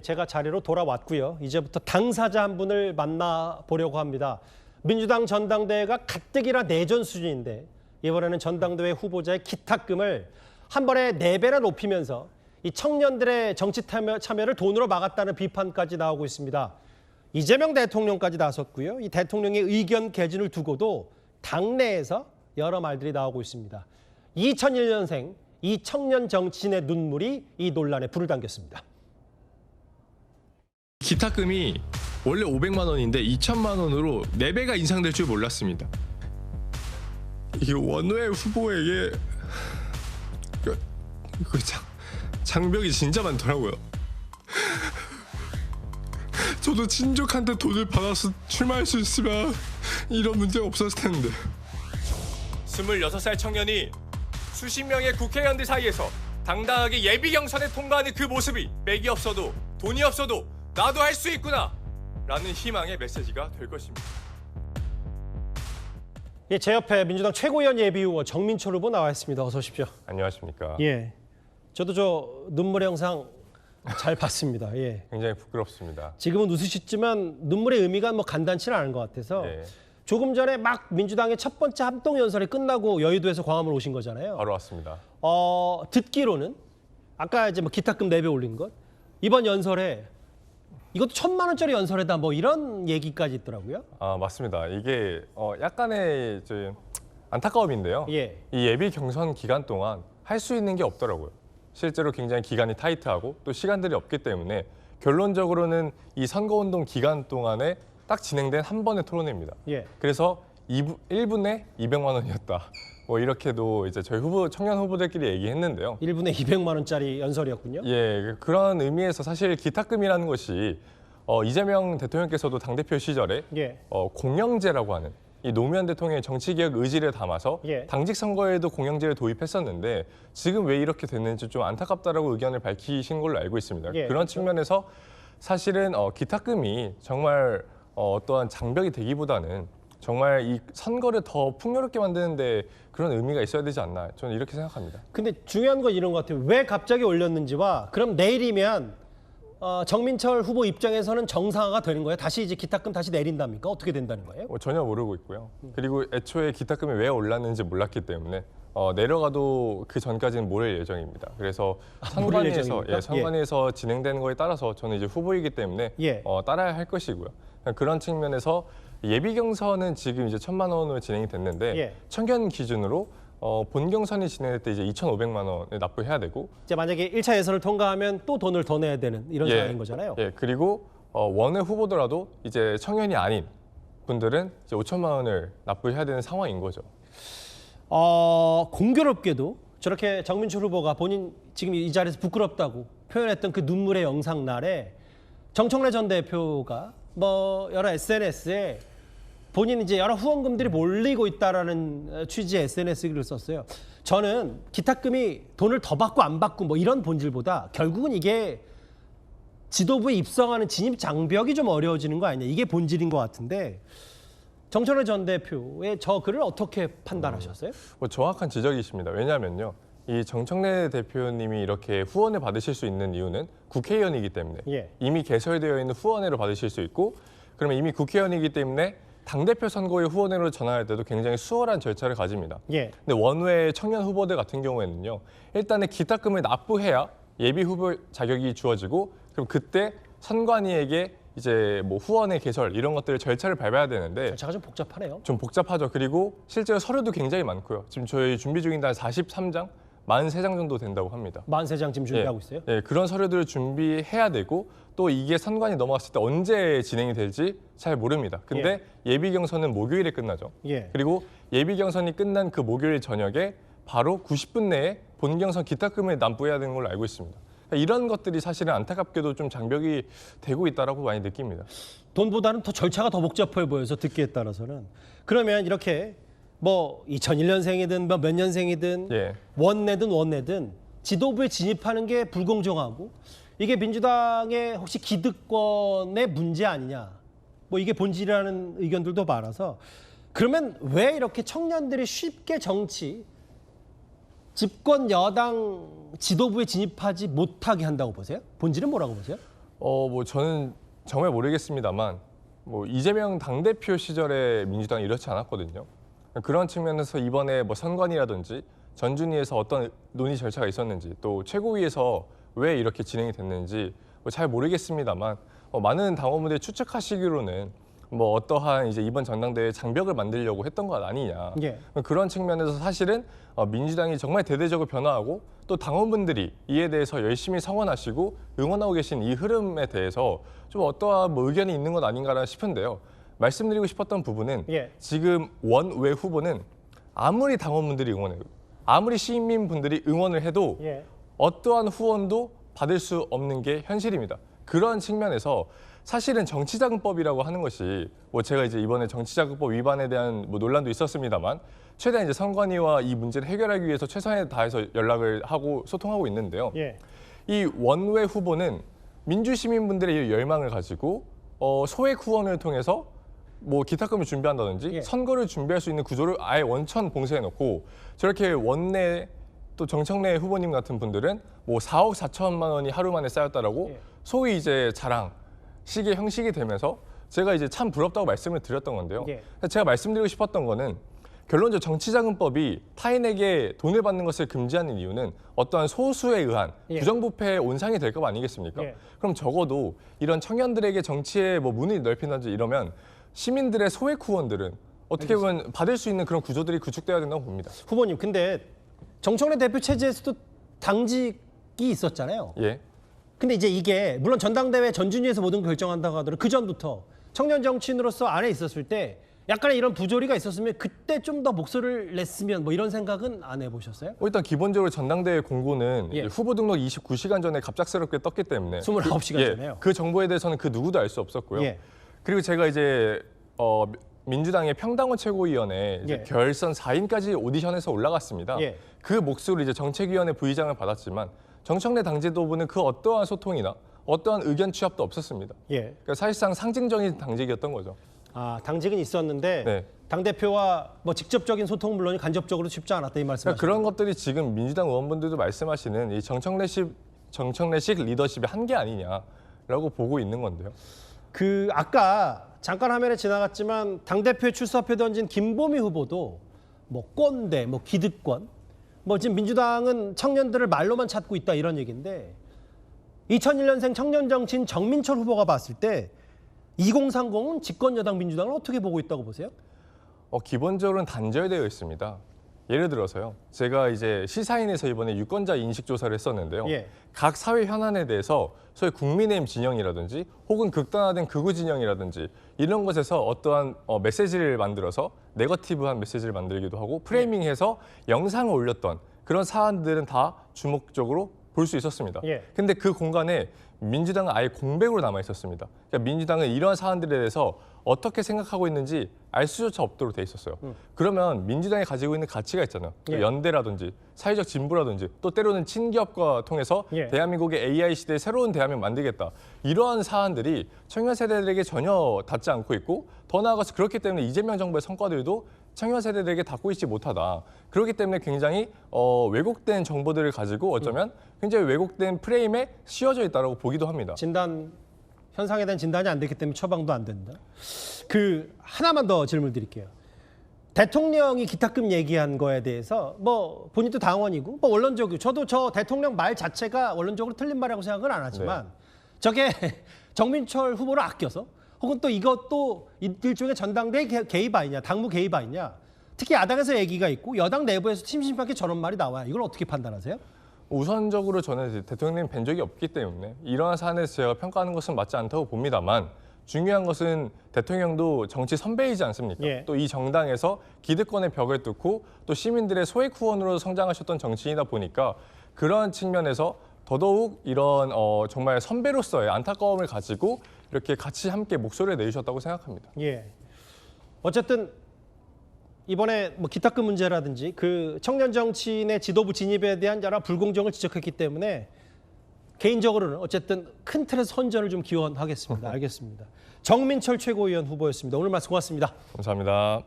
제가 자리로 돌아왔고요. 이제부터 당사자 한 분을 만나보려고 합니다. 민주당 전당대회가 가뜩이나 내전 수준인데 이번에는 전당대회 후보자의 기탁금을 한 번에 4배나 높이면서 이 청년들의 정치 참여를 돈으로 막았다는 비판까지 나오고 있습니다. 이재명 대통령까지 나섰고요. 이 대통령의 의견 개진을 두고도 당내에서 여러 말들이 나오고 있습니다. 2001년생 이 청년 정치인의 눈물이 이 논란에 불을 당겼습니다. 기탁금이 원래 500만 원인데 2천만 원으로 4배가 인상될 줄 몰랐습니다. 이게 원외 후보에게 장벽이 진짜 많더라고요. 저도 친족한테 돈을 받아서 출마할 수 있으면 이런 문제가 없었을 텐데. 26살 청년이 수십 명의 국회의원들 사이에서 당당하게 예비 경선에 통과하는 그 모습이 맥이 없어도 돈이 없어도 나도 할 수 있구나 라는 희망의 메시지가 될 것입니다. 예, 제 옆에 민주당 최고위원 예비 후보 정민철 후보 나와 있습니다. 어서 오십시오. 안녕하십니까. 예, 저도 저 눈물의 영상 잘 봤습니다. 예, 굉장히 부끄럽습니다. 지금은 웃으시지만 눈물의 의미가 뭐 간단치는 않은 것 같아서 예, 조금 전에 막 민주당의 첫 번째 합동 연설이 끝나고 여의도에서 광화문 오신 거잖아요. 바로 왔습니다. 듣기로는 아까 이제 뭐 기탁금 4배 올린 것 이번 연설에 이것도 1,000만 원짜리 연설에다 뭐 이런 얘기까지 있더라고요. 아, 맞습니다. 이게 약간의 안타까움인데요. 예. 이 예비 경선 기간 동안 할 수 있는 게 없더라고요. 실제로 굉장히 기간이 타이트하고 또 시간들이 없기 때문에 결론적으로는 이 선거운동 기간 동안에 딱 진행된 한 번의 토론회입니다. 예. 그래서 1분에 200만 원이었다. 뭐 이렇게도 이제 저희 청년 후보들끼리 얘기했는데요. 1분에 200만 원짜리 연설이었군요. 예, 그런 의미에서 사실 기탁금이라는 것이 이재명 대통령께서도 당대표 시절에 예. 공영제라고 하는 이 노무현 대통령의 정치개혁 의지를 담아서 예. 당직 선거에도 공영제를 도입했었는데 지금 왜 이렇게 됐는지 좀 안타깝다라고 의견을 밝히신 걸로 알고 있습니다. 예, 그런 그렇죠. 측면에서 사실은 기탁금이 정말 어떠한 장벽이 되기보다는 정말 이 선거를 더 풍요롭게 만드는데 그런 의미가 있어야 되지 않나 저는 이렇게 생각합니다. 근데 중요한 건 이런 것 같아요. 왜 갑자기 올렸는지와 그럼 내일이면 정민철 후보 입장에서는 정상화가 되는 거예요? 다시 이제 기탁금 다시 내린답니까? 어떻게 된다는 거예요? 전혀 모르고 있고요. 그리고 애초에 기탁금이 왜 올랐는지 몰랐기 때문에 내려가도 그 전까지는 모를 예정입니다. 그래서 모를 선관위에서 예정입니까? 선관위에서 진행되는 거에 따라서 저는 이제 후보이기 때문에 예. 따라야 할 것이고요. 그런 측면에서 예비 경선은 지금 이제 1,000만 원으로 진행이 됐는데 예. 청년 기준으로 본 경선이 진행될 때 이제 2,500만 원을 납부해야 되고 이제 만약에 1차 예선을 통과하면 또 돈을 더 내야 되는 이런 상황인 거잖아요. 예, 그리고 원외 후보더라도 이제 청년이 아닌 분들은 이제 5천만 원을 납부해야 되는 상황인 거죠. 공교롭게도 저렇게 정민철 후보가 본인 지금 이 자리에서 부끄럽다고 표현했던 그 눈물의 영상 날에 정청래 전 대표가 뭐 여러 SNS에 본인 이제 여러 후원금들이 몰리고 있다라는 취지의 SNS 글을 썼어요. 저는 기탁금이 돈을 더 받고 안 받고 뭐 이런 본질보다 결국은 이게 지도부에 입성하는 진입 장벽이 좀 어려워지는 거 아니냐. 이게 본질인 것 같은데 정청래 전 대표의 저 글을 어떻게 판단하셨어요? 뭐 정확한 지적이십니다. 왜냐하면요. 이 정청래 대표님이 이렇게 후원을 받으실 수 있는 이유는 국회의원이기 때문에 예. 이미 개설되어 있는 후원회로 받으실 수 있고 그러면 이미 국회의원이기 때문에 당대표 선거에 후원회로 전환할 때도 굉장히 수월한 절차를 가집니다. 예. 근데 원외 청년 후보들 같은 경우에는요. 일단은 기탁금을 납부해야 예비 후보 자격이 주어지고 그럼 그때 선관위에게 이제 뭐 후원회 개설 이런 것들을 절차를 밟아야 되는데 절차가 좀 복잡하네요. 좀 복잡하죠. 그리고 실제로 서류도 굉장히 많고요. 지금 저희 준비 중인 한 43장, 43장 정도 된다고 합니다. 43장 지금 준비하고 있어요. 예, 그런 서류들을 준비해야 되고 또 이게 선관위 넘어갔을 때 언제 진행이 될지 잘 모릅니다. 근데 예비 경선은 목요일에 끝나죠. 예. 그리고 예비 경선이 끝난 그 목요일 저녁에 바로 90분 내에 본 경선 기탁금을 납부해야 되는 걸로 알고 있습니다. 그러니까 이런 것들이 사실은 안타깝게도 좀 장벽이 되고 있다라고 많이 느낍니다. 돈보다는 더 절차가 더 복잡해 보여서 듣기에 따라서는 그러면 이렇게 뭐 2001년생이든 뭐 몇 년생이든 예. 원내든 지도부에 진입하는 게 불공정하고 이게 민주당의 혹시 기득권의 문제 아니냐 뭐 이게 본질이라는 의견들도 많아서 그러면 왜 이렇게 청년들이 쉽게 정치 집권 여당 지도부에 진입하지 못하게 한다고 보세요? 본질은 뭐라고 보세요? 뭐 저는 정말 모르겠습니다만 뭐 이재명 당대표 시절에 민주당이 이렇지 않았거든요. 그런 측면에서 이번에 뭐 선관위라든지 전준위에서 어떤 논의 절차가 있었는지 또 최고위에서 왜 이렇게 진행이 됐는지 뭐 잘 모르겠습니다만 많은 당원분들이 추측하시기로는 뭐 어떠한 이제 이번 전당대회 장벽을 만들려고 했던 것 아니냐. 예. 그런 측면에서 사실은 민주당이 정말 대대적으로 변화하고 또 당원분들이 이에 대해서 열심히 성원하시고 응원하고 계신 이 흐름에 대해서 좀 어떠한 뭐 의견이 있는 것 아닌가 싶은데요. 말씀드리고 싶었던 부분은 예. 지금 원외 후보는 아무리 당원분들이 응원해도 아무리 시민분들이 응원을 해도 예. 어떠한 후원도 받을 수 없는 게 현실입니다. 그런 측면에서 사실은 정치자금법이라고 하는 것이 뭐 제가 이제 이번에 정치자금법 위반에 대한 뭐 논란도 있었습니다만 최대한 이제 선관위와 이 문제를 해결하기 위해서 최선을 다해서 연락을 하고 소통하고 있는데요. 예. 이 원외 후보는 민주시민분들의 이 열망을 가지고 소액 후원을 통해서 뭐 기타금을 준비한다든지 예. 선거를 준비할 수 있는 구조를 아예 원천 봉쇄해놓고 저렇게 원내 또 정청래 후보님 같은 분들은 뭐 4억 4천만 원이 하루 만에 쌓였다라고 예. 소위 이제 자랑식의 형식이 되면서 제가 이제 참 부럽다고 말씀을 드렸던 건데요. 예. 제가 말씀드리고 싶었던 거는 결론적으로 정치자금법이 타인에게 돈을 받는 것을 금지하는 이유는 어떠한 소수에 의한 예. 부정부패의 온상이 될 것 아니겠습니까? 예. 그럼 적어도 이런 청년들에게 정치의 뭐 문을 넓힌다든지 이러면 시민들의 소액 후원들은 어떻게 보면 받을 수 있는 그런 구조들이 구축돼야 된다고 봅니다. 후보님, 근데 정청래 대표 체제에서도 당직이 있었잖아요. 예. 근데 이제 이게 물론 전당대회 전준위에서 모든 걸 결정한다고 하더라도 그 전부터 청년 정치인으로서 안에 있었을 때 약간의 이런 부조리가 있었으면 그때 좀 더 목소리를 냈으면 뭐 이런 생각은 안 해보셨어요? 일단 기본적으로 전당대회 공고는 예. 후보 등록 29시간 전에 갑작스럽게 떴기 때문에 29시간 전에요? 그 정보에 대해서는 그 누구도 알 수 없었고요. 예. 그리고 제가 이제 민주당의 평당원 최고위원회 이제 예. 결선 4인까지 오디션에서 올라갔습니다. 예. 그 몫으로 이제 정책위원회 부의장을 받았지만 정청래 당제도부는 그 어떠한 소통이나 어떠한 의견 취합도 없었습니다. 예. 그러니까 사실상 상징적인 당직이었던 거죠. 아, 당직은 있었는데 네. 당 대표와 뭐 직접적인 소통은 물론 간접적으로 쉽지 않았다 이 말씀이시죠? 그러니까 그런 것들이 지금 민주당 의원분들도 말씀하시는 이 정청래식 리더십의 한계 아니냐라고 보고 있는 건데요. 그 아까 잠깐 화면에 지나갔지만 당 대표에 출사표 던진 김보미 후보도 뭐 꼰대, 뭐 기득권, 뭐 지금 민주당은 청년들을 말로만 찾고 있다 이런 얘기인데 2001년생 청년 정치인 정민철 후보가 봤을 때 2030은 집권 여당 민주당을 어떻게 보고 있다고 보세요? 기본적으로는 단절되어 있습니다. 예를 들어서요. 제가 이제 시사인에서 이번에 유권자 인식 조사를 했었는데요. 예. 각 사회 현안에 대해서 소위 국민의힘 진영이라든지 혹은 극단화된 극우 진영이라든지 이런 것에서 어떠한 메시지를 만들어서 네거티브한 메시지를 만들기도 하고 프레이밍해서 영상을 올렸던 그런 사안들은 다 주목적으로 볼 수 있었습니다. 예. 근데 그 공간에 민주당은 아예 공백으로 남아 있었습니다. 그러니까 민주당은 이러한 사안들에 대해서 어떻게 생각하고 있는지 알 수조차 없도록 돼 있었어요. 그러면 민주당이 가지고 있는 가치가 있잖아요. 예. 연대라든지 사회적 진보라든지 또 때로는 친기업과 통해서 예. 대한민국의 AI 시대의 새로운 대한민국 만들겠다. 이러한 사안들이 청년 세대들에게 전혀 닿지 않고 있고 더 나아가서 그렇기 때문에 이재명 정부의 성과들도 청년 세대들에게 닿고 있지 못하다. 그렇기 때문에 굉장히 왜곡된 정보들을 가지고 어쩌면 굉장히 왜곡된 프레임에 씌워져 있다고 보기도 합니다. 진단 현상에 대한 진단이 안 됐기 때문에 처방도 안 된다. 그 하나만 더 질문 드릴게요. 대통령이 기탁금 얘기한 거에 대해서 뭐 본인도 당원이고 뭐 원론적이고 저도 저 대통령 말 자체가 원론적으로 틀린 말이라고 생각은 안 하지만 저게 정민철 후보를 아껴서 혹은 또 이것도 일종의 전당대회 개입 아니냐, 당무 개입 아니냐. 특히 야당에서 얘기가 있고 여당 내부에서 심심하게 저런 말이 나와요. 이걸 어떻게 판단하세요? 우선적으로 저는 대통령님 뵌 적이 없기 때문에 이러한 사안에서 제가 평가하는 것은 맞지 않다고 봅니다만 중요한 것은 대통령도 정치 선배이지 않습니까? 예. 또 이 정당에서 기득권의 벽을 뚫고 또 시민들의 소액 후원으로 성장하셨던 정치인이다 보니까 그러한 측면에서 더더욱 이런 정말 선배로서의 안타까움을 가지고 이렇게 같이 함께 목소리를 내주셨다고 생각합니다. 예. 어쨌든 이번에 뭐 기탁금 문제라든지 그 청년 정치인의 지도부 진입에 대한 여러 불공정을 지적했기 때문에 개인적으로는 어쨌든 큰 틀에서 선전을 좀 기원하겠습니다. 알겠습니다. 정민철 최고위원 후보였습니다. 오늘 말씀 고맙습니다. 감사합니다.